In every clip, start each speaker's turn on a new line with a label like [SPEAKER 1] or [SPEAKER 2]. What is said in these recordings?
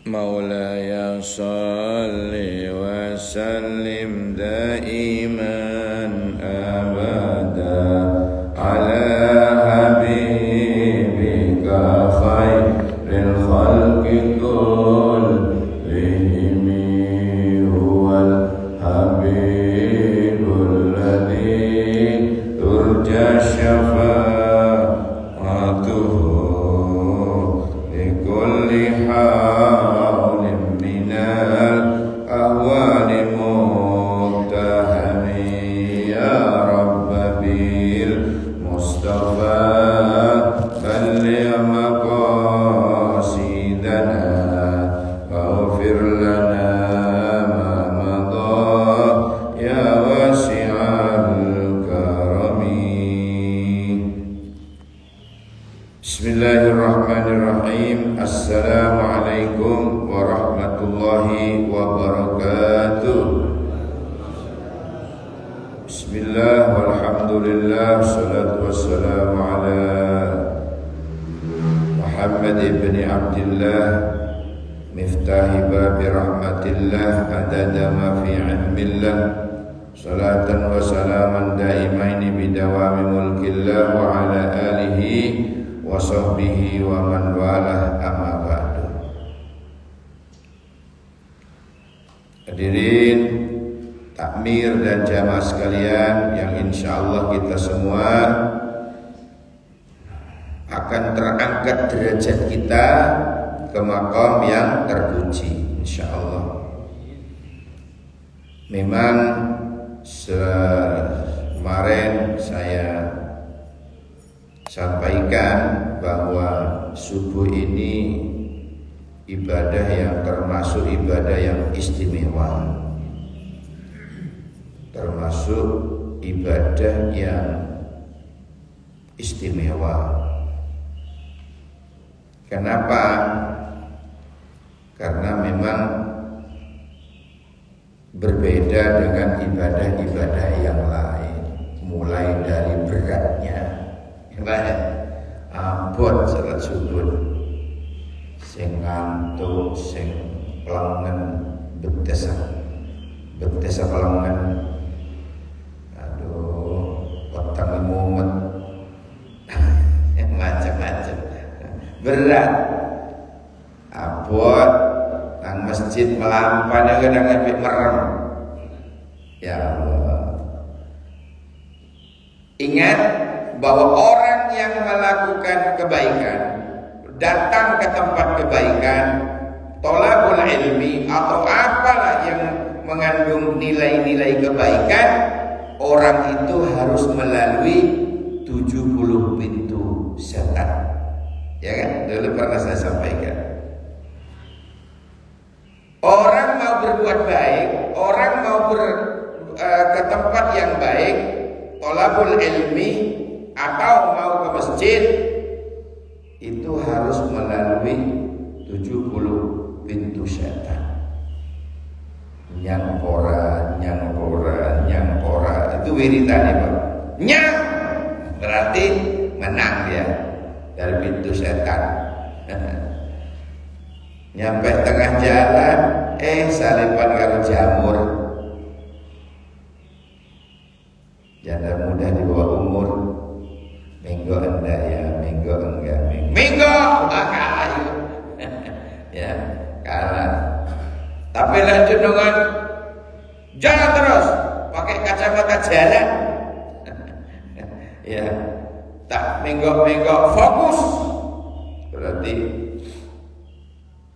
[SPEAKER 1] مولاي صل وسلم دائما أبدا على حبيبك خير الخلق كلهم هو الحبيب الذي ترجى شفاعته لكل حال من الأهوال متهم يا رب بالمصطفى بلغ مقاصدنا واغفر لنا ما مضى يا واسع الكرم. Bismillahirrahmanirrahim. Assalamualaikum warahmatullahi wabarakatuh. Bismillah walhamdulillah, salatu wassalamu ala Muhammad ibn Abdillah, miftahi babi rahmatillah, adada ma fi ilmillah, salatan wa salaman daimaini bidawami mulkillah wa ala alihi wa sahbihi wa man walah, amma ba'du. Hadirin takmir dan jamaah sekalian yang insyaallah kita semua akan terangkat derajat kita ke maqam yang terpuji insyaallah. Memang kemarin saya sampaikan bahwa subuh ini ibadah yang termasuk ibadah yang istimewa, termasuk ibadah yang istimewa. Kenapa? Karena memang berbeda dengan ibadah-ibadah yang lain, mulai dari beratnya, abot salat subuh, sing ngantuk, sing pelengen, betes pelengen, aduh, petang mumet, macam-macam, berat, abot, nang masjid melampan kadang sampai merem. Ya Allah, ingat bahwa orang yang melakukan kebaikan, datang ke tempat kebaikan, tolabul ilmi atau apalah yang mengandung nilai-nilai kebaikan, orang itu harus melalui 70 pintu setan. Ya kan? Dulu pernah saya sampaikan. Orang mau berbuat baik, orang mau ke tempat yang baik, tolabul ilmi atau mau ke masjid, itu harus melalui 70 pintu setan. Nyangpora, itu wiritannya Pak. Nyang berarti menang dia dari pintu setan. Nyampe tengah jalan, salipan karo jamur. Janda muda di bawah umur, minggu enggak ya, minggu enggak, minggu kalah ya, kalah. Tapi lanjut dengan jalan terus, pakai kacamata jalan. Ya, tak minggu fokus, berarti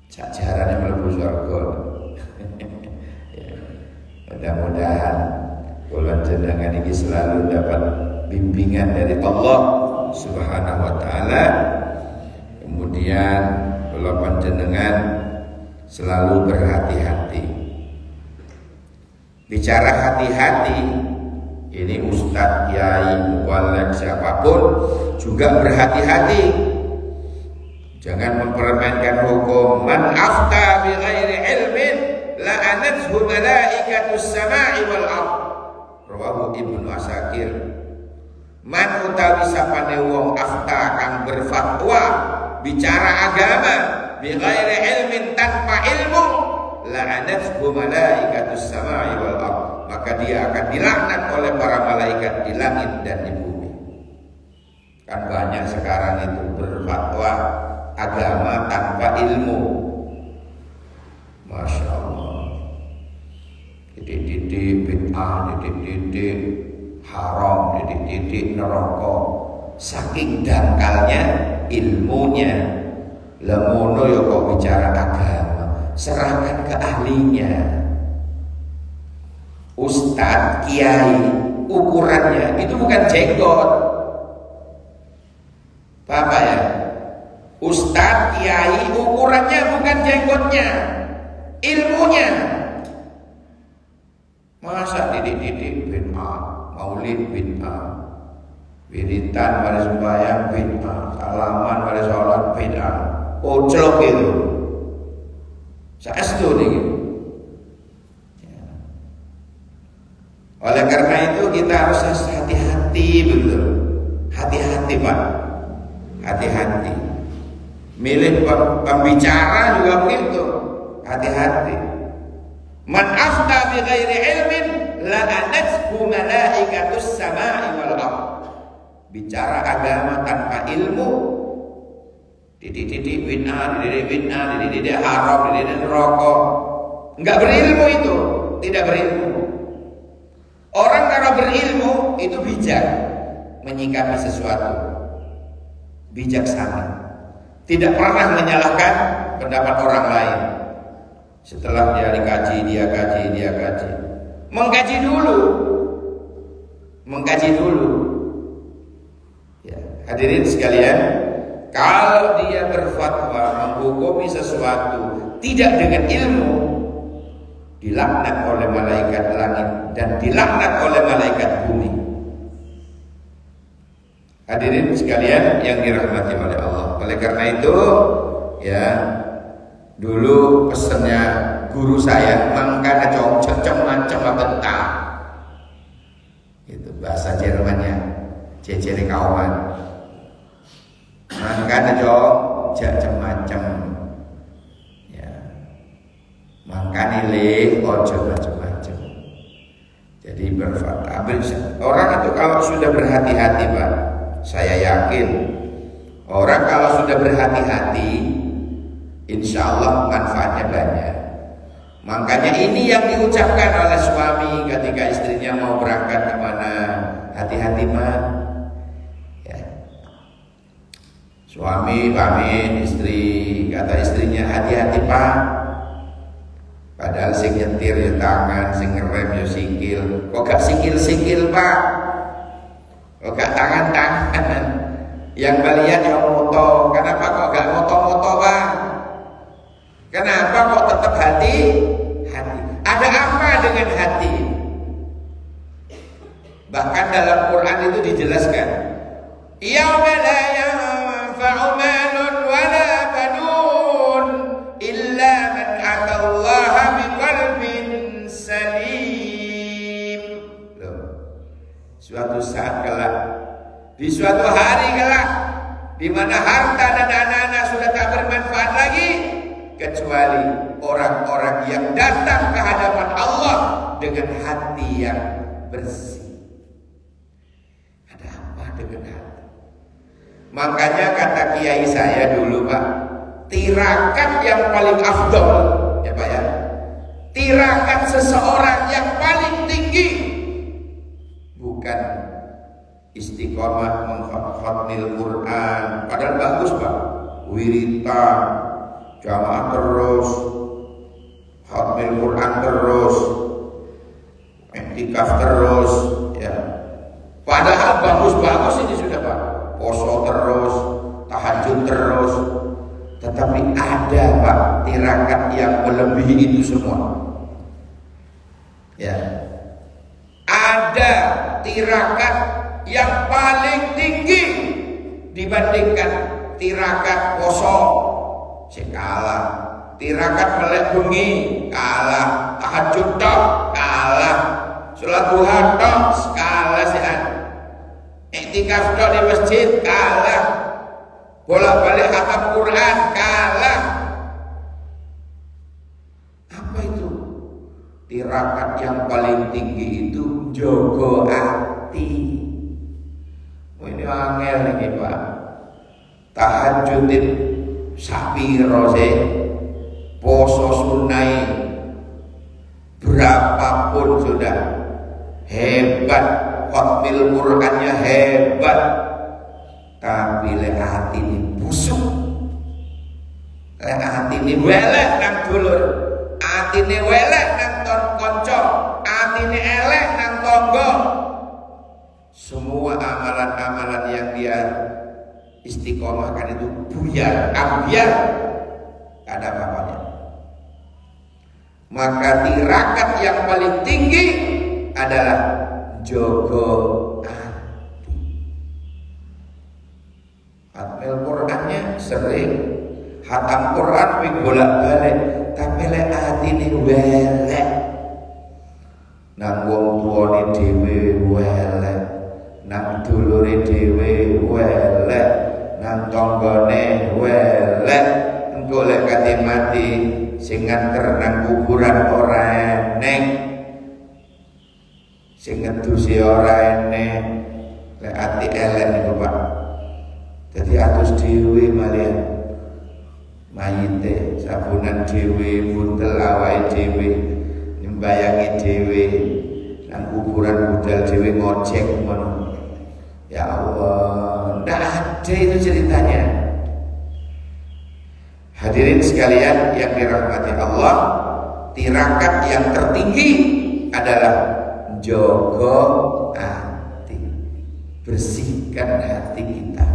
[SPEAKER 1] sajarannya mlebu surga. Ya, mudah-mudahan kula jenengan iki selalu dapat bimbingan dari Allah Subhanahu wa taala. Kemudian kula panjenengan selalu berhati-hati. Bicara hati-hati, ini ustadz, kiai, muballigh, siapapun juga berhati-hati. Jangan mempermainkan hukum. Man afta bi ghairi ilmin la'anathu malaikatus sama'i wal ardh. Rawahu Ibnu Asakir. Man utawi sapane wong afta kang berfatwa bicara agama bi ghairi ilmin, tanpa ilmu, la'anathu malaikatus samai wal ardh, maka dia akan dilaknat oleh para malaikat di langit dan di bumi. Kan banyak sekarang itu berfatwa agama tanpa ilmu. Masya Allah. Didik-didik bid'ah, didik-didik haram, didik-didik neraka. Saking dangkalnya ilmunya. Lemono ya kok bicara agama, serahkan ke ahlinya. Ustadz, kiai, ukurannya itu bukan jenggot. Paham ya? Ustadz, kiai, ukurannya bukan jenggotnya, ilmunya. Masa didik-didik bid'ah, maulid bid'ah, wiritan pada sembahyang bid'ah, salaman pada sholat bid'ah, poclok itu. Saestu nih. Oleh karena itu kita harus hati-hati betul. Hati-hati Pak. Hati-hati. Milih pembicara juga begitu. Hati-hati. Man afta bi ghairi ilmin la'anathu malaikatus samai wal ardh. Bicara agama tanpa ilmu, didik-didik bid'ah, didik-didik haram, didik-didik rokok. Enggak berilmu itu, tidak berilmu. Orang kalau berilmu itu bijak menyikapi sesuatu, bijaksana, tidak pernah menyalahkan pendapat orang lain. Setelah dia dikaji, dia kaji, mengkaji dulu. Ya, hadirin sekalian, kalau dia berfatwa menghukumi sesuatu tidak dengan ilmu, dilaknat oleh malaikat langit dan dilaknat oleh malaikat bumi. Hadirin sekalian yang dirahmati oleh Allah. Oleh karena itu, ya, dulu pesannya guru saya, mangkana cocok macam bentar. Itu bahasa Jermannya, cecere kawan. Mangkana cocok macam. Ya. Mangkane le ojo macam-macam. Jadi berfatwa. Orang itu kalau sudah berhati-hati, Pak, saya yakin orang kalau sudah berhati-hati, insya Allah manfaatnya banyak. Makanya ini yang diucapkan oleh suami ketika istrinya mau berangkat kemana, hati-hati Mak. Ya. Suami pamit, kata istrinya hati-hati Pak. Padahal sing nyetir ya tangan, sing ngerem ya sikil. Kok gak sikil-sikil Pak? Kok gak tangan-tangan? Yang balian ya moto. Kenapa kok gak moto-moto Pak? Kenapa kok tetap hati? Ada apa dengan hati? Bahkan dalam Quran itu dijelaskan, yauma la yanfa'u malun wala banun illa man atallaha biqalbin salim. Loh. Suatu saat kelak, di suatu hari kelak, di mana harta dan anak-anak sudah tak bermanfaat lagi, kecuali orang-orang yang datang ke hadapan Allah dengan hati yang bersih. Ada apa dengan hati? Makanya kata kiai saya dulu Pak, tirakat yang paling afdol, ya Pak ya, tirakat seseorang yang paling tinggi bukan istiqomah mengkhatmil Quran, padahal bagus Pak, wiritan, jamaah terus, khatmil Quran terus, iktikaf terus, ya. Padahal bagus-bagus ini sudah Pak, poso terus, tahajud terus, tetapi ada Pak tirakat yang melebihi itu semua. Ya, ada tirakat yang paling tinggi dibandingkan tirakat poso. Kalah, tirakat melek bengi kalah, tahajud tok kalah, sholat duha tok kalah sehat, iktikaf tok di masjid kalah, bolak-balik khatam Quran kalah, tirakat yang paling tinggi itu jogo ati. Ini angel nih Pak. Tahajudin sapiro sih, poso sunai berapapun sudah hebat, khatmil Qur'annya hebat, tapi lek hati ini busuk, lek hati ini welek nang dulur, hati ini welek nang konco, hati ini elek nang tonggo. Semua amalan-amalan yang dia istiqomahkan itu buyar, ambiar, tak ada apa-apanya. Maka tirakat yang paling tinggi adalah jogo hati. Khatmil Qur'annya sering, hatam Qur'an wing bolak-balik, tapi lek atine welek, nang wong tuane dhewe welek, nang dulure dhewe welek, nang tanggane welek, engko lek kate mati sing nganter nang kuburan ora eneng, sing ngedusi ora eneng, lek ati elek niku Pak. Dadi atus dhewe malian mayite, sabunan dhewe, buntel awake dhewe, nyembayangi dhewe, nang kuburan budal dhewe ngojek ngono. Ya Allah, ndak ada itu ceritanya. Hadirin sekalian yang dirahmati Allah, tirakat yang tertinggi adalah jogo hati. Bersihkan hati kita,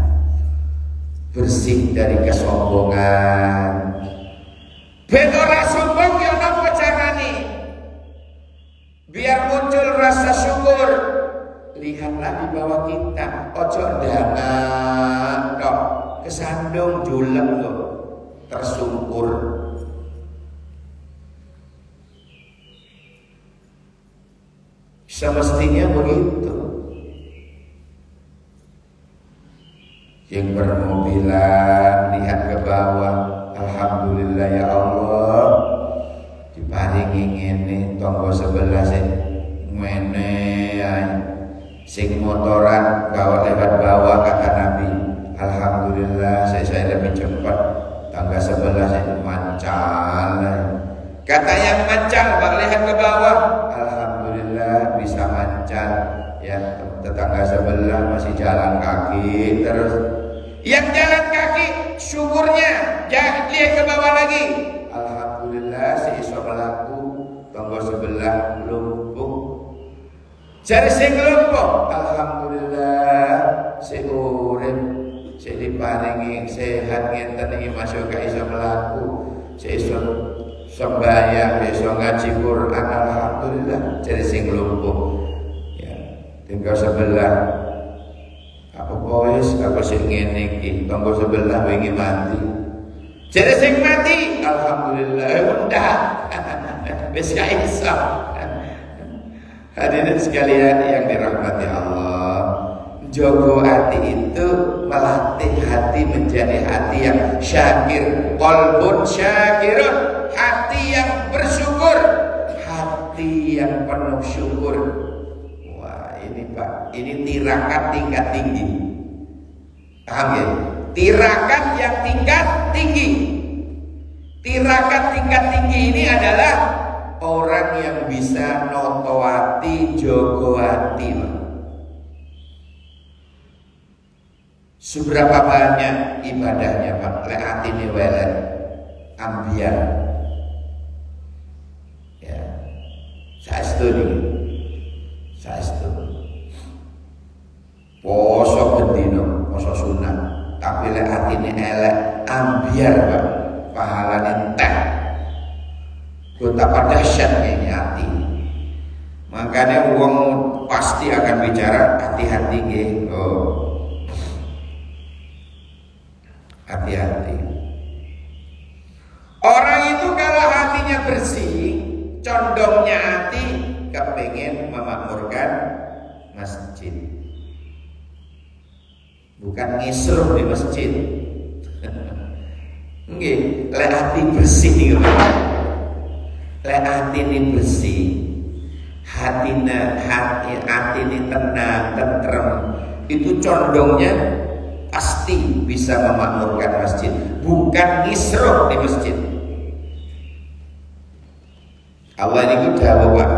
[SPEAKER 1] bersih dari kesombongan. Ben ora sombong ya napa carane? Biar muncul rasa syukur. Lihatlah di bawah kita, ojo ndangan kok kesandung julek kok tersungkur. Semestinya begitu. Yang bermobilan lihat ke bawah, alhamdulillah ya Allah, diparingi ngene tonggo sebelah sing ngene ae. Sing motoran bawa lewat bawah kata Nabi, alhamdulillah saya lebih cepat, tangga sebelah saya mancal. Kata yang mancal bak lihat ke bawah, alhamdulillah bisa mancal. Ya tetangga sebelah masih jalan kaki terus. Yang jalan kaki syukurnya jangan lihat ke bawah lagi, alhamdulillah si iso melaku tangga sebelah lumpuh. Jari sing lumpuh, alhamdulillah si urip, si diparingi sehat ngenten iki masuk ka iso mlaku, si iso sembahyang, iso ngaji Quran, alhamdulillah. Jari sing lumpuh. Ya, tinggal sebelah. Apa wis apa sing ngene iki, tangga sebelah wingi mati. Jari sing mati, alhamdulillah undah. Wis ka iso. Hadirin sekalian yang dirahmati Allah, jogo hati itu melatih hati menjadi hati yang syakir, qalbun syakirun, hati yang bersyukur, hati yang penuh syukur. Wah ini Pak, ini tirakat tingkat tinggi. Paham ya? Tirakat yang tingkat tinggi. Tirakat tingkat tinggi ini adalah orang yang bisa noto hati, jogo hati. Seberapa banyak ibadahnya Pak? Lek hati ini welek, ambiar. Ya, saestu nih, saestu. Poso bendino, poso sunat, tapi lek hati ini elek, ambiar Pak. Pahalanya entek. Betapa dahsyatnya ini hati. Makanya uang pasti akan bicara hati-hati nggih. Oh. Hati-hati. Orang itu kalau hatinya bersih, condongnya hati kepengen memakmurkan masjid. Bukan ngisruh di masjid. Nggih, lek hati bersih niku. Lek hati ini bersih, hati ini tenang, tentrem, itu condongnya pasti bisa memakmurkan masjid, bukan ngisruh di masjid. Allah ini dawuh Pak,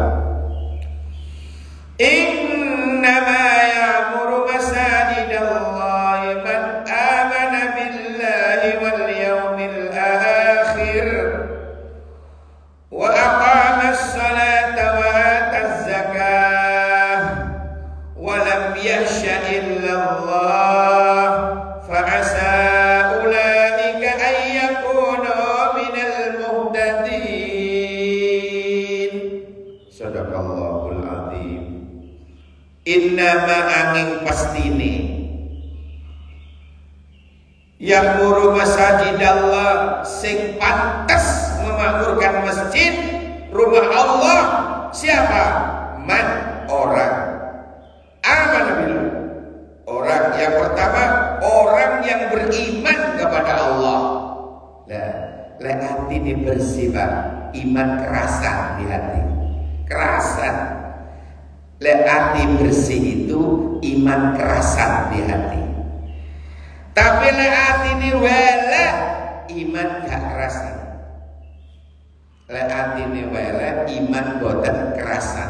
[SPEAKER 1] innama ya'muru masajidallahi man amana billahi wal yawmil akhir wa aqama as-salata wa ata az-zakah wa lam yakhsha illa Allah fa asa ulaika an yakunu minal muhtadin. Sadaqallahul azim. Innama angin pastine ya'muru masajidallah, sing pantas memakmurkan masjid rumah Allah siapa? Man, orang aman billah. Orang yang pertama, orang yang beriman kepada Allah. Lah hati ini bersih Pak, iman kerasan di hati, kerasan. Hati bersih itu iman kerasan di hati. Tapi hati ini wala iman gak kerasan. Hati ini wala iman boten kerasan.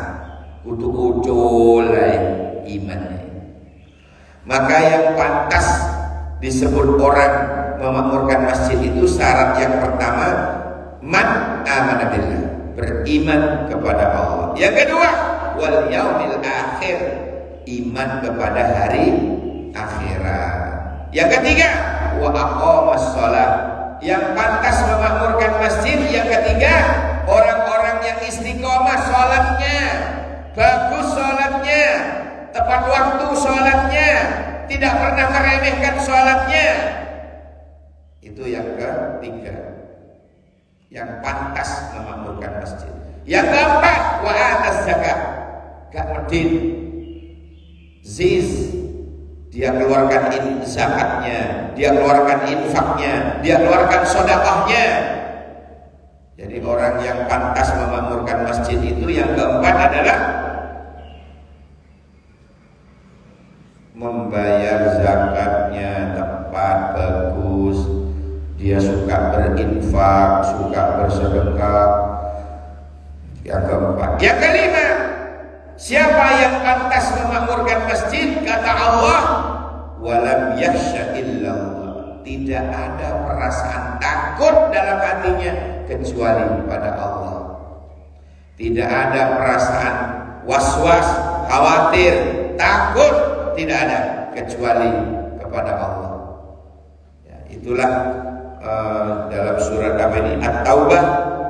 [SPEAKER 1] Kudu ucul imannya. Maka yang pantas disebut orang memakmurkan masjid itu syarat yang pertama, man amana billah, beriman kepada Allah. Yang kedua, wal yaumil akhir, iman kepada hari akhirat. Yang ketiga, wa aqamas shalah, yang pantas memakmurkan masjid. Yang ketiga, orang-orang yang istiqomah sholatnya, bagus sholatnya, tepat waktu sholatnya, tidak pernah meremehkan sholatnya. Itu yang ketiga, yang pantas memakmurkan masjid. Yang keempat, wa atas zakat, gak medin ziz, dia keluarkan zakatnya, dia keluarkan infaknya, dia keluarkan sedekahnya. Jadi orang yang pantas memakmurkan masjid itu yang keempat adalah membayar zakatnya tepat, bagus, dia suka berinfak, suka bersedekah. Yang keempat. Yang kelima, siapa yang pantas memakmurkan masjid? Kata Allah, walam yakhsha illallah, tidak ada perasaan takut dalam hatinya kecuali pada Allah. Tidak ada perasaan was-was, khawatir, takut, tidak ada kecuali kepada Allah. Ya, itulah dalam surat apa ini? At-Taubah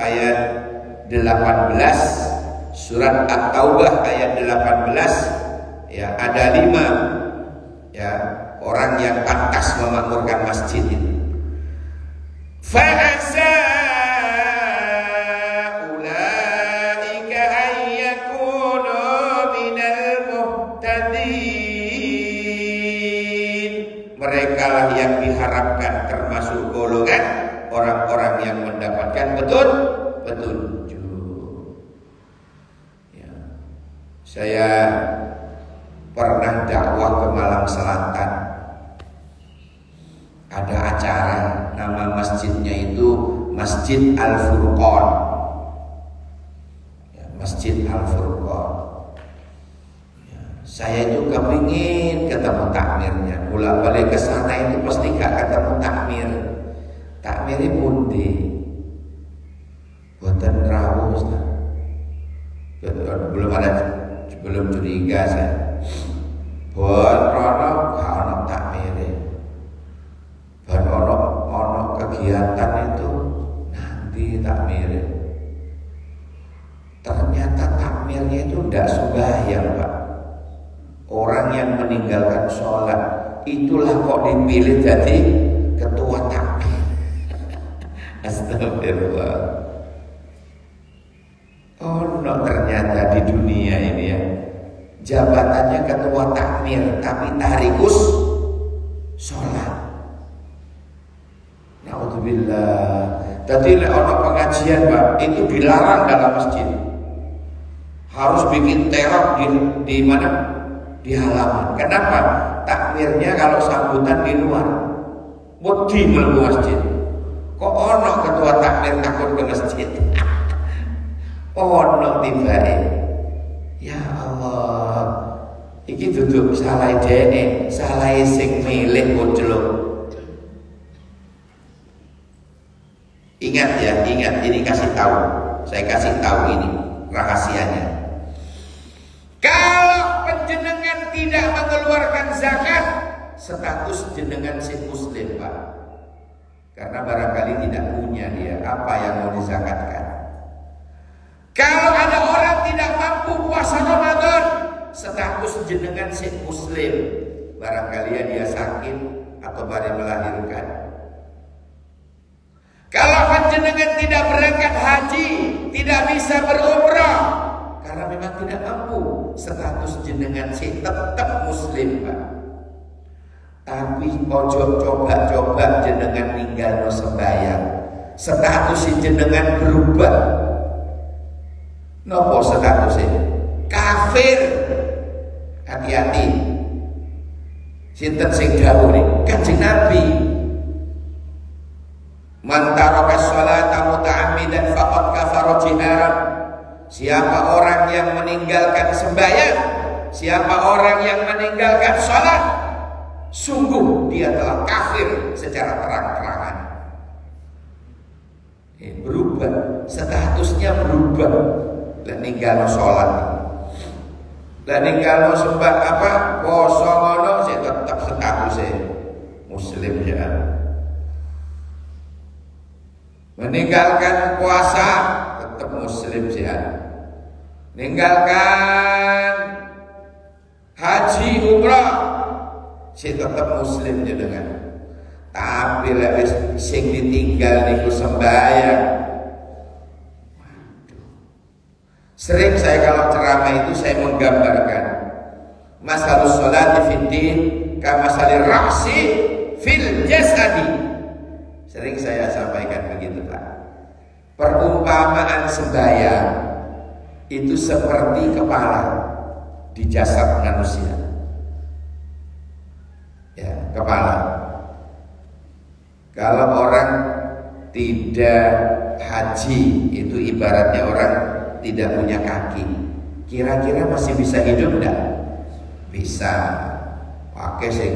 [SPEAKER 1] ayat 18, surat At-Taubah ayat 18, ya ada 5 ya orang yang pantas memakmurkan masjid itu. Fa'asa ulaika ayyakunu minal muhtadin, mereka lah yang diharapkan termasuk golongan orang-orang yang mendapatkan petunjuk. Saya pernah dakwah ke Malang Selatan. Ada acara, nama masjidnya itu Masjid Al-Furqan. Ya, Masjid Al-Furqan. Ya, saya itu kepingin ketemu takmirnya. Bolak-balik ke sana itu pasti gak ketemu takmir. Takmirnya pundi. Boten rawuh Ustaz. Belum curiga saya. Buat rono kalau takmir, buat ono kegiatan itu nanti takmir. Ternyata takmirnya itu tidak sembahyang Pak. Orang yang meninggalkan sholat itulah kok dipilih jadi ketua takmir. Astagfirullah. Oh no, ternyata di dunia ini ya jabatannya ketua takmir tapi tarikus sholat. Naudzubillah. Tadi orang pengajian Pak itu dilarang dalam masjid. harus bikin teror di mana? Di halaman. Kenapa? Takmirnya kalau sambutan di luar. Wedi mlebu masjid. Kok ono ketua takmir takut ke masjid? Ono tibae. Ya Allah. Iki duduk salah dene, salah sing milih bojlok. Ingat ya, ingat ini kasih tahu. Saya kasih tahu ini rahasianya. Kalau penjenengan tidak mengeluarkan zakat, status jenengan si muslim, Pak. Karena barangkali tidak punya dia apa yang mau dizakatkan. Kalau ada orang tidak mampu puasa Ramadan, status jenengan si muslim. Barangkali dia sakit atau baru melahirkan. Kalau panjenengan tidak berangkat haji, tidak bisa berumrah karena memang tidak mampu, status jenengan si tetap muslim, Pak. Tapi ojo coba-coba jenengan ninggalno sembahyang. Status jenengan berubah. Nopo statusnya? Kafir. Hati-hati. Sinten sing dawuh niki? Kanjeng Nabi. Man taraka sholata muta'ammidan faqad kafara jiharan. Siapa orang yang meninggalkan sembahyang, siapa orang yang meninggalkan sholat, sungguh dia telah kafir secara terang-terangan. Berubah, statusnya berubah. Lah ninggalno sholat, lah ninggalno sembah apa? Poso ngono sing tetep statusnya muslim ya. Meninggalkan puasa tetap muslim sih. Meninggalkan haji umrah sih tetap muslim jenengan. Tapi lek sing ditinggal niku sembahyang. Sering saya kalau ceramah itu saya menggambarkan masalus sholati fid din kama salir ra'si fil jasadi. Sering saya sampaikan begitu, Pak. Perumpamaan sembahyang itu seperti kepala di jasad manusia. Ya, kepala. Kalau orang tidak haji itu ibaratnya orang tidak punya kaki. Kira-kira masih bisa hidup enggak? Bisa. Pakai sing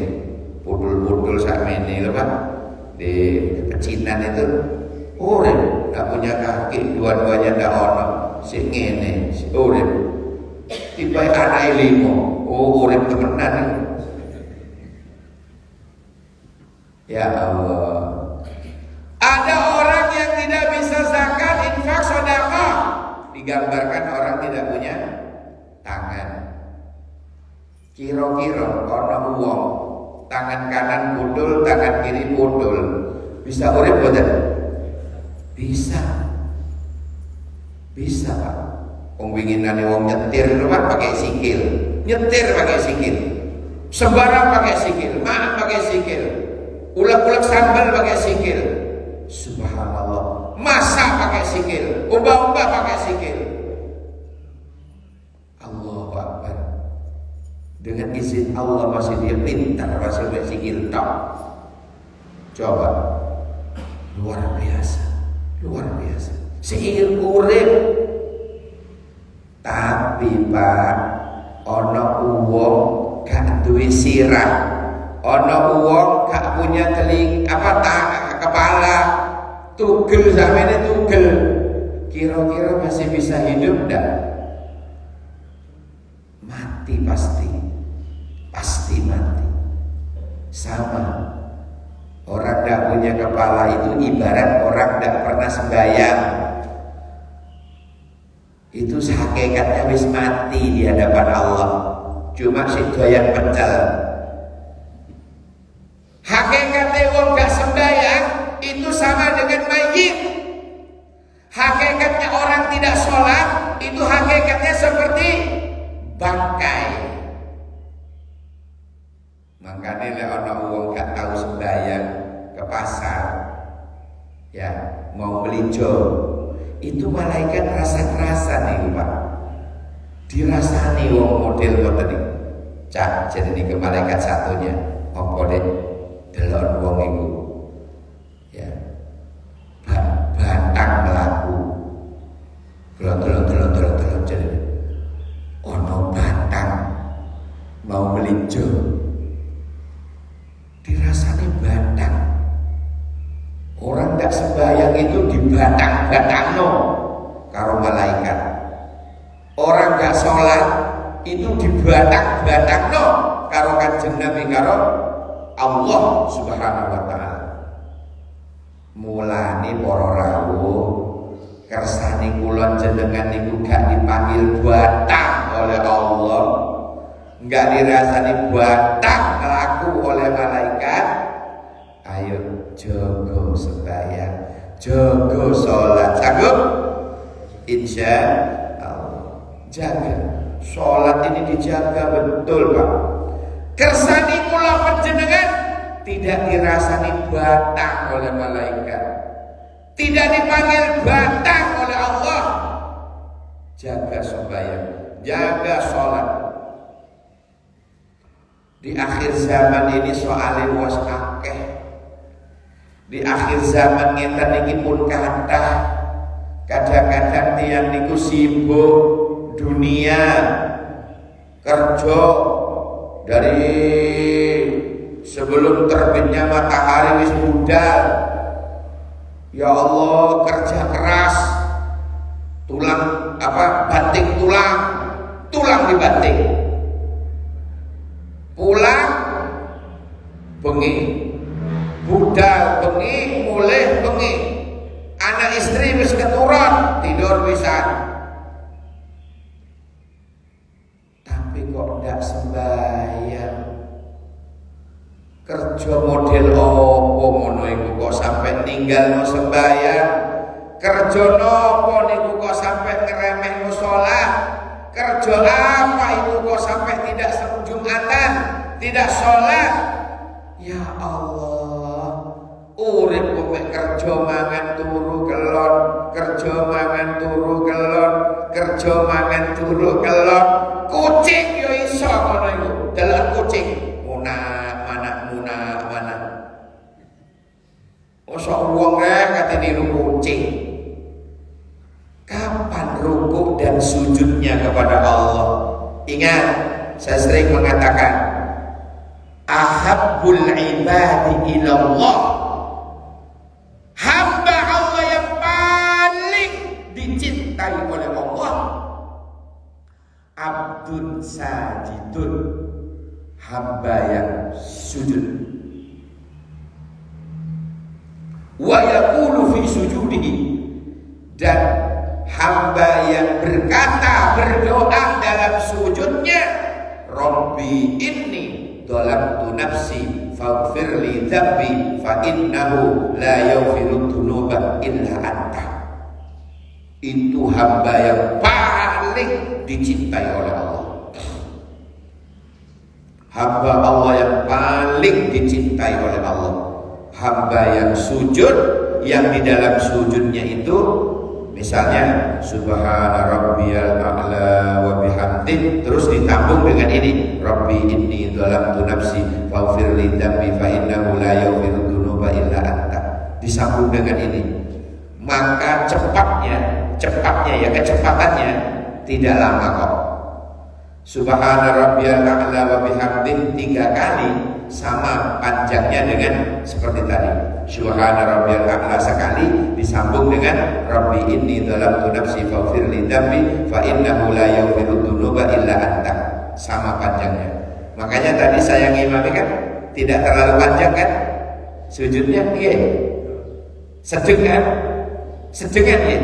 [SPEAKER 1] pudul-pudul sakmene lho, Pak. Di pecinan itu urip gak punya kaki, dua-duanya ndak ono, sing ngene, si urip. Tiba anake limo, urip temenan. Ya Allah. Ada orang yang tidak bisa zakat, infak, sedekah. Digambarkan orang tidak punya tangan. Kira-kira ono wong tangan kanan pudul, tangan kiri pudul, bisa urip boten? Bisa. Bisa, Pak. Wong winginane wong nyetir Pak pakai sikil. Nyetir pakai sikil. Sembarang pakai sikil, makan pakai sikil. Ulek-ulek sambal pakai sikil. Subhanallah. Masak pakai sikil, umbah-umbah pakai sikil. Allahu Akbar. Dengan izin Allah masih dia pintar, masih sikil tok. Coba. Luar biasa. Luar biasa. Sikil urip. Tapi Pak, ono wong gak duwe sirah. Ono wong gak punya kepala. Tugel samene tugel. Kira-kira masih bisa hidup enggak? Mati pasti. Pasti mati. Sama. Orang tidak punya kepala itu ibarat orang tidak pernah sembahyang. Itu hakikatnya wis mati di hadapan Allah. Cuma si doyan pecel. Hakikatnya wong gak sembahyang itu sama dengan mayit. Hakikatnya orang tidak sholat itu hakikatnya seperti bangkai. Makanya lek ana wong gak tahu sembahyang ke pasar, ya mau beli jo, itu malaikat rasa-rasa nih Pak. dirasani wong model ngoten iki. Cak jenenge malaikat satunya apa dek delok wong iku ya batang mlaku delok jenenge ono batang mau melinjo dirasani batang orang gak sembahyang itu dibatang-batangno karo malaikat orang gak sholat itu dibatang-batangno karo Kanjeng Nabi karo Allah Subhanahu wa taala. Mulane para rawuh kersane kula jenengan niku gak dipanggil batang oleh Allah, enggak dirasani batang laku oleh malaikat. Ayo jaga sembahyang, jaga sholat, sanggup? Insya Allah jaga. Sholat ini dijaga betul Pak. Kersani kula panjenengan tidak dirasani batang oleh malaikat, tidak dipanggil batang oleh Allah. Jaga sembahyang, jaga sholat. Di akhir zaman ini soalnya was akeh. Di akhir zaman ngeten iki pun kathah. Kadang-kadang tiyang niku sibuk dunia kerja dari sebelum terbitnya matahari wis budal. Ya Allah, kerja keras, tulang banting tulang dibanting, pulang bengi, budal bengi, mulai bengi, anak istri wis keturun tidur pisan. Kok ndak sembahyang, kerja model apa ngono iku kok sampai ninggalno sembahyang, kerja nopo niku kok sampai ngeremehno salat, kerja apa itu kok sampai tidak Jumatan, tidak sholat. Ya Allah, urip kok kerja mangan turu kelon, kerja mangan turu kelon, kerja mangan turu kelon. Kucing yo iso ngono iku, delok kucing. Mana. Mosok wong kate niru kucing. Kapan rukuk dan sujudnya kepada Allah? Ingat, saya sering mengatakan ahabbul ibadi ilallah, hamba Allah yang paling dicintai oleh Allah, abdun sajidun, hamba yang sujud, wa yaqulu fi sujudihi, dan hamba yang berkata, berdoa dalam sujudnya, Rabbi inni dhalamtu nafsi faghfirli dzambi fa innahu la yaghfiru dzunuba illa anta. Itu hamba yang paling dicintai oleh Allah. Hamba Allah yang paling dicintai oleh Allah. Hamba yang sujud, yang di dalam sujudnya itu misalnya subhana rabbiyal a'la wa bihamdih, terus ditambung dengan ini Rabbi inni dhalamtu nafsi faghfirli dzambi fa innahu la yaghfiru dzunuba illa anta. Disambung dengan ini, maka kecepatannya tidak lama kok. Subhana rabbiyal a'la wa bihamdih 3 kali sama panjangnya dengan seperti tadi. Subhana rabbiyal a'la sekali disambung dengan Rabbi inni dhalamtu nafsi faghfirli dzambi fa innahu la yaghfiru dzunuba illa anta. Sama panjangnya. Makanya tadi saya ngimami kan tidak terlalu panjang kan? Sujudnya iya. Sedeng kan? Ya.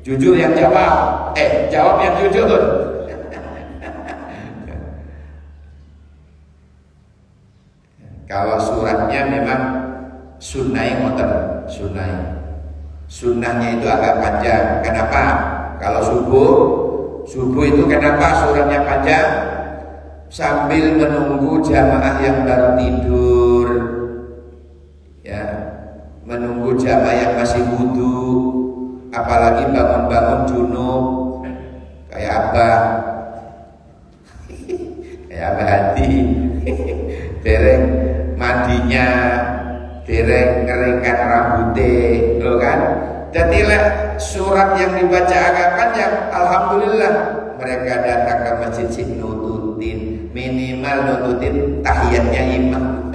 [SPEAKER 1] Jujur yang jawab. Jawab yang jujur. Kalau suratnya memang sunnah ngoten, sunnahnya itu agak panjang. Kenapa? Kalau subuh itu kenapa suratnya panjang? Sambil menunggu jamaah yang baru tidur, ya, menunggu jamaah yang masih wudu, apalagi bangun-bangun junub kayak abah hati. Dereng mandinya, dereng ngeringkan rambutnya, lo kan? Jadi surat yang dibaca agak panjang, alhamdulillah mereka datang ke masjid sih nututin, minimal nututin tahiyatnya imam.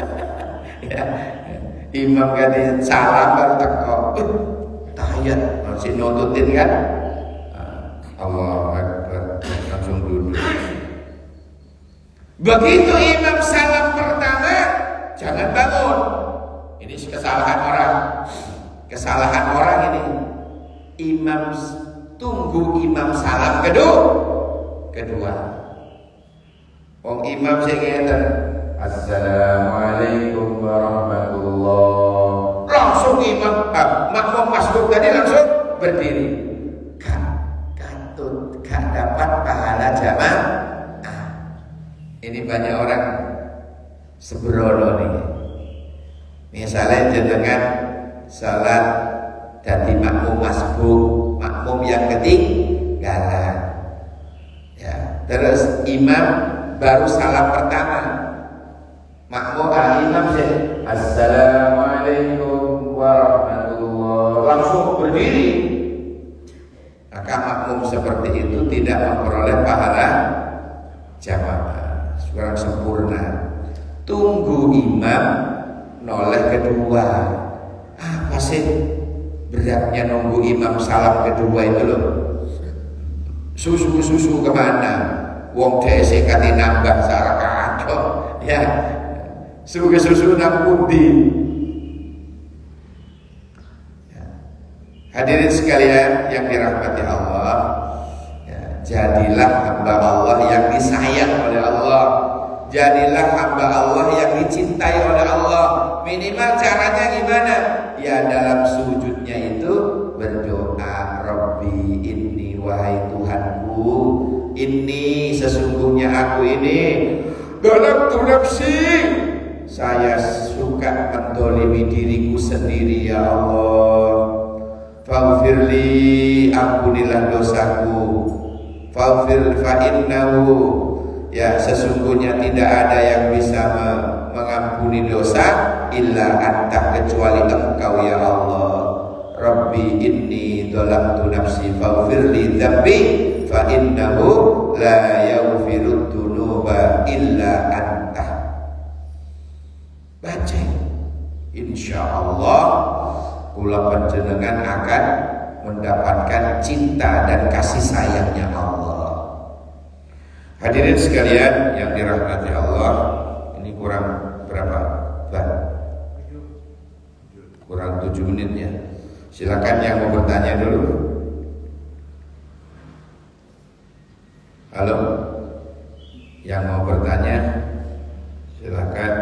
[SPEAKER 1] Ya, imam kan salam berteko, tahiyat masih nututin kan? Allah Akbar, langsung duduk. Begitu imam salam pertama, jangan bangun. Ini kesalahan orang. Kesalahan orang ini. Imam tunggu imam salam kedua. Wong imam sing ngeten, Assalamualaikum warahmatullah. Langsung imam makmum masbuk tadi langsung berdiri. Gak dapat pahala jamaah. Ini banyak orang sembrono nih. Misalnya jenengan salat dadi makmum masbuk, makmum yang ketinggalan. Ya, terus imam baru salam pertama. Makmum imam sih Assalamualaikum warahmatullah, langsung berdiri. Maka makmum seperti itu tidak memperoleh pahala jamaah, kurang sempurna. Tunggu imam noleh kedua. Apa sih beratnya nunggu imam salam kedua itu loh? Susu kemana? Wong dese kate nambah sarakaat kok. Ya, susu nang pundi? Hadirin sekalian yang dirahmati Allah, ya, jadilah hamba Allah yang disayang oleh Allah. Jadilah hamba Allah yang dicintai oleh Allah. Minimal caranya gimana? Ya dalam sujudnya itu berdoa, Rabbi inni, wahai Tuhanku, ini sesungguhnya aku ini dalam nafsi, saya suka mendolimi diriku sendiri ya Allah. Faghfirli, ampunilah dosaku. Faghfir fa innahu, ya sesungguhnya tidak ada yang bisa mengampuni dosa illa anta, kecuali engkau ya Allah. Rabbi inni dhalamtu nafsi faghfirli dzambi fa innahu la yaghfirud dzunuba illa anta. Baca, insyaallah kula panjenengan akan mendapatkan cinta dan kasih sayangnya Allah. Hadirin sekalian yang dirahmati Allah, ini kurang berapa? Kurang 7 menit ya. Silakan yang mau bertanya dulu. Halo, yang mau bertanya silakan.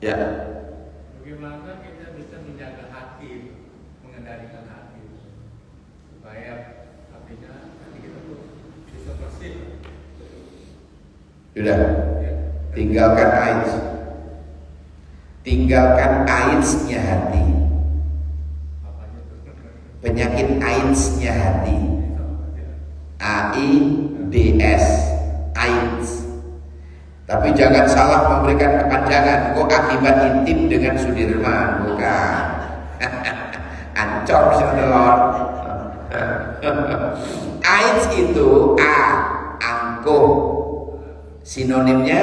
[SPEAKER 1] Ya.
[SPEAKER 2] Bagaimana kita bisa menjaga hati, mengendalikan hati supaya hatinya kita tuh bisa bersih.
[SPEAKER 1] Sudah. Tinggalkan AIDS. Tinggalkan AIDS-nya hati. Penyakit AIDS-nya hati. AIDS, AIDS. Tapi jangan salah memberikan kepanjangan. Kok akibat intim dengan Sudirman, bukan. Ancor sedelon. AIDS itu angkuh. Sinonimnya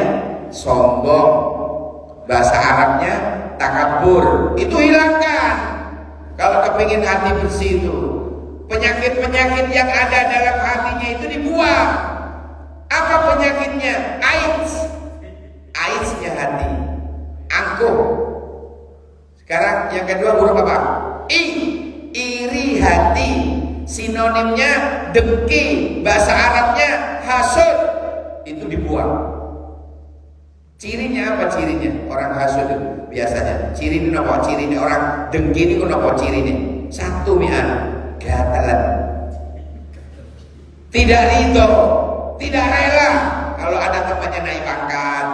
[SPEAKER 1] sombong. Bahasa Arabnya takabur. Itu hilangkan. Kalau kepingin hati bersih itu, penyakit-penyakit yang ada dalam hatinya itu dibuang. Apa penyakitnya? AIDS. AIDS-nya hati, angkuh. Sekarang yang kedua huruf apa? Iri hati. Sinonimnya dengki. Bahasa Arabnya hasud. Itu dibuang. Cirinya apa cirinya? Orang hasud itu biasanya. Cirinya apa? Cirinya orang dengki ini apa cirinya? Satu gatalan. Tidak ridho, tidak rela kalau ada temannya naik pangkat.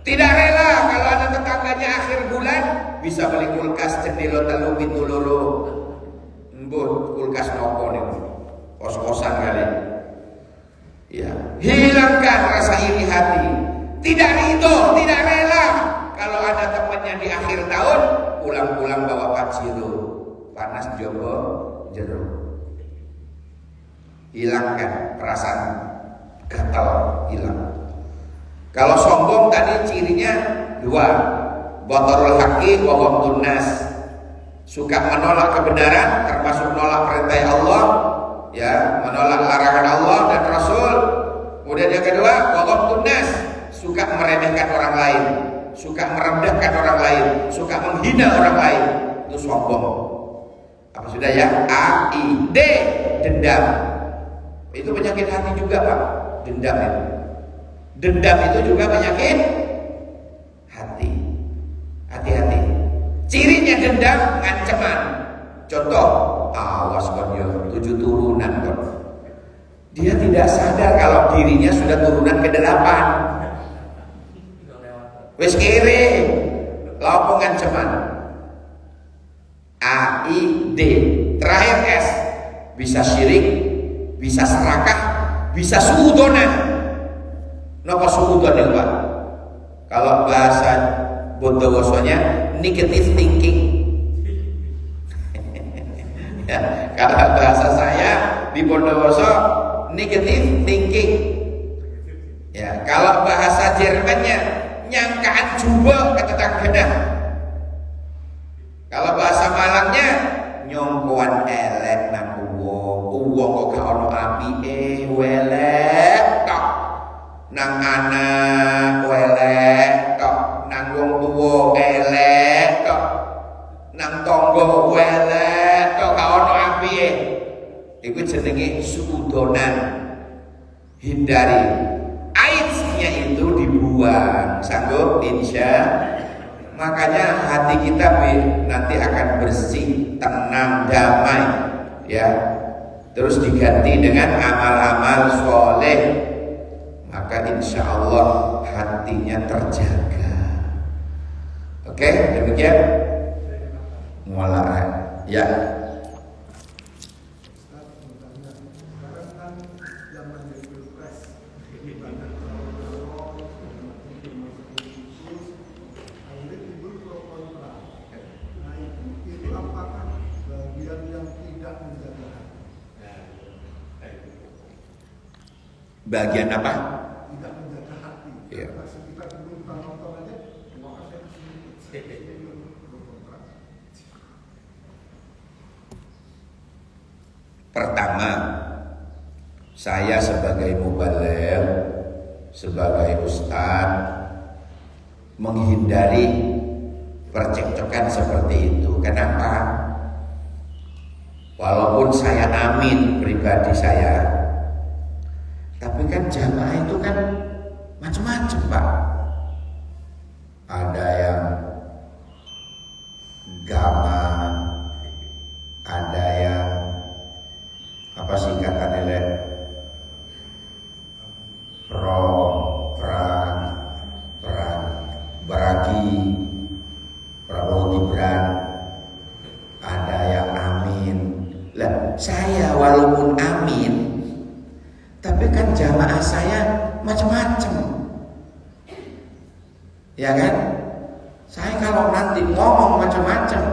[SPEAKER 1] Tidak rela kalau ada tetangganya akhir bulan bisa beli kulkas cendilo telu pintu loro. Mbut kulkas nopo niku. Kos-kosan kali. Ya, hilangkan rasa iri hati. Tidak ridho, tidak rela kalau ada temannya di akhir tahun pulang-pulang bawa paciro, panas jowo jeruk. Hilangkan perasaan gatal, hilang. Kalau sombong tadi cirinya dua, batarul haqqi wa ghamdun nas. Suka menolak kebenaran, termasuk menolak perintah Allah, ya, menolak larangan Allah dan Rasul. Kemudian yang kedua, wa ghamdun nas, suka meremehkan orang lain, suka merendahkan orang lain, suka menghina orang lain. Itu sombong. Apa sudah ya? A, I, D, dendam. Itu penyakit hati juga, Pak. Dendam itu. Dendam itu juga penyakit hati. Hati-hati. Cirinya dendam ancaman. Contoh, awas kon yo 7 turunan kon. Dia tidak sadar kalau dirinya sudah turunan ke-8. Wis kere. Lapo ancaman. A, I, D. Terakhir S. Bisa syirik, bisa serakah, bisa suudonan. Napa suudon ya Pak? Kalau bahasa Bondowosonya negative thinking. Ya, kalau bahasa saya di Bondowoso negative thinking. Ya, kalau bahasa Jermannya nyangkaan juba kata tanggenah. Kalau bahasa Malangnya nyongkoan elek nang uwong kok gak ono apike welek tok. Nang anak welek tok, nang wong tuwa elek tok, nang tangga welek tok gak ono apike. Iku jenenge suudonan. Hindari. Aidsnya itu dibuang. Sanggup insya. Makanya hati kita nanti akan bersih, tenang, damai, ya. Terus diganti dengan amal-amal soleh. Maka insya Allah hatinya terjaga. Oke, demikian. Mulai, ya. Bagian apa?
[SPEAKER 3] Tidak menjaga hati.
[SPEAKER 1] Ya.
[SPEAKER 3] Kita dulu nonton aja,
[SPEAKER 1] Pertama, saya sebagai mubaligh, sebagai ustadz, menghindari percekcokan seperti itu. Kenapa? Walaupun saya amin pribadi saya, tapi kan jamaah itu kan macam-macam Pak. Ada yang gaman, ada yang apa singkatannya perang beragi Prabowo Gibran, ada yang amin. Lah saya walaupun amin, tapi kan jamaah saya macam-macam, ya kan? Saya kalau nanti ngomong macam-macam,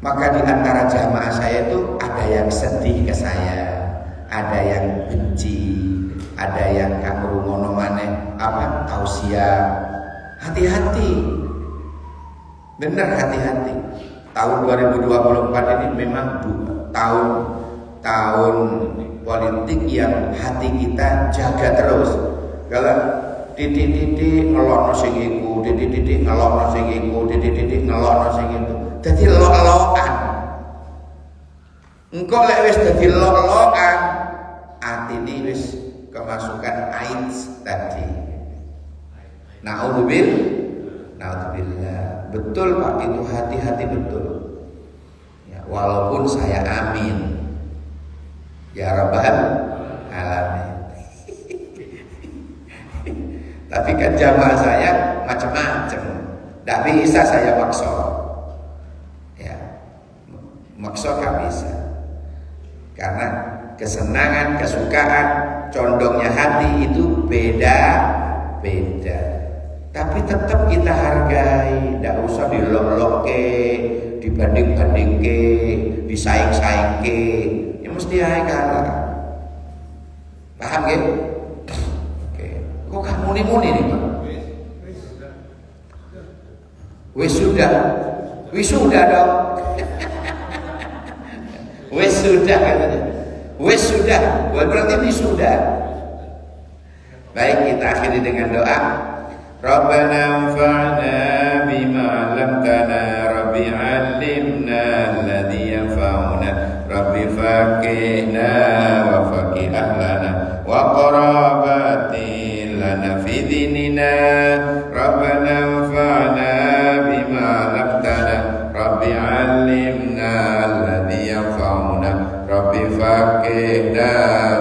[SPEAKER 1] maka di antara jamaah saya itu ada yang sedih ke saya, ada yang benci, ada yang kamu ngono maneh apa tausiah. Hati-hati, bener hati-hati. Tahun 2024 ini memang tahun politik yang hati kita jaga terus. Kalau titik-titik ngelokno sing iku, titik-titik ngelokno sing iku, titik-titik ngelokno sing itu. Dadi lok-lokan. Engko lek wis dadi lok-lokan, atine wis kemasukan AIDS tadi. Naudzubillah. Betul Pak, itu hati-hati betul. Ya, walaupun saya amin. Ya Rabbal Alamin. Tapi kan jamaah saya macam-macam. Tidak bisa saya maksa. Ya, maksa gak bisa. Karena kesenangan, kesukaan, condongnya hati itu beda-beda. Tapi tetap kita hargai, tidak usah dilok-lokke, dibanding-bandingke, disaing-saingke. Ya mesti ae kalah. Paham ya? Oke. Kok kamu muni-muni nih, Pak? Wis sudah dong. Wis sudah katanya. Wis sudah, berarti ini sudah. Baik, kita akhiri dengan doa. Rabbana anfa'na bima 'allamtana, Rabbi 'allimna alladhi yanfa'una, Rabbi faqihna wa faqih ahlana wa qarabati lana fi dinina. Rabbana anfa'na bima 'allamtana, Rabbi 'allimna alladhi yanfa'una, Rabbi faqihna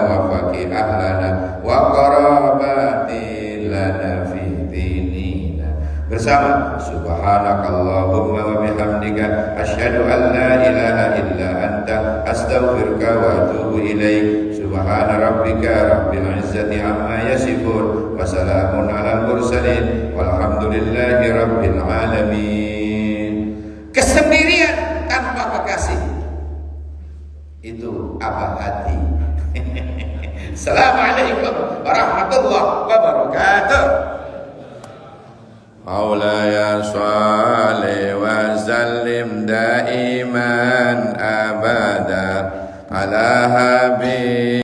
[SPEAKER 1] wa faqih ahlana wa qarabati lana fi dinina. Bersama subhanakallahumma wa bihamdika asyhadu an la ilaha illa anta astaghfiruka wa atubu ilaik. Subhana rabbika rabbil izzati amma yasifun wa salamun alal mursalin walhamdulillahi rabbil alamin. Kesendirian tanpa kekasih itu apa hati. Assalamualaikum warahmatullahi wabarakatuh. Maulaya shalli wa sallim daiman abada ala habib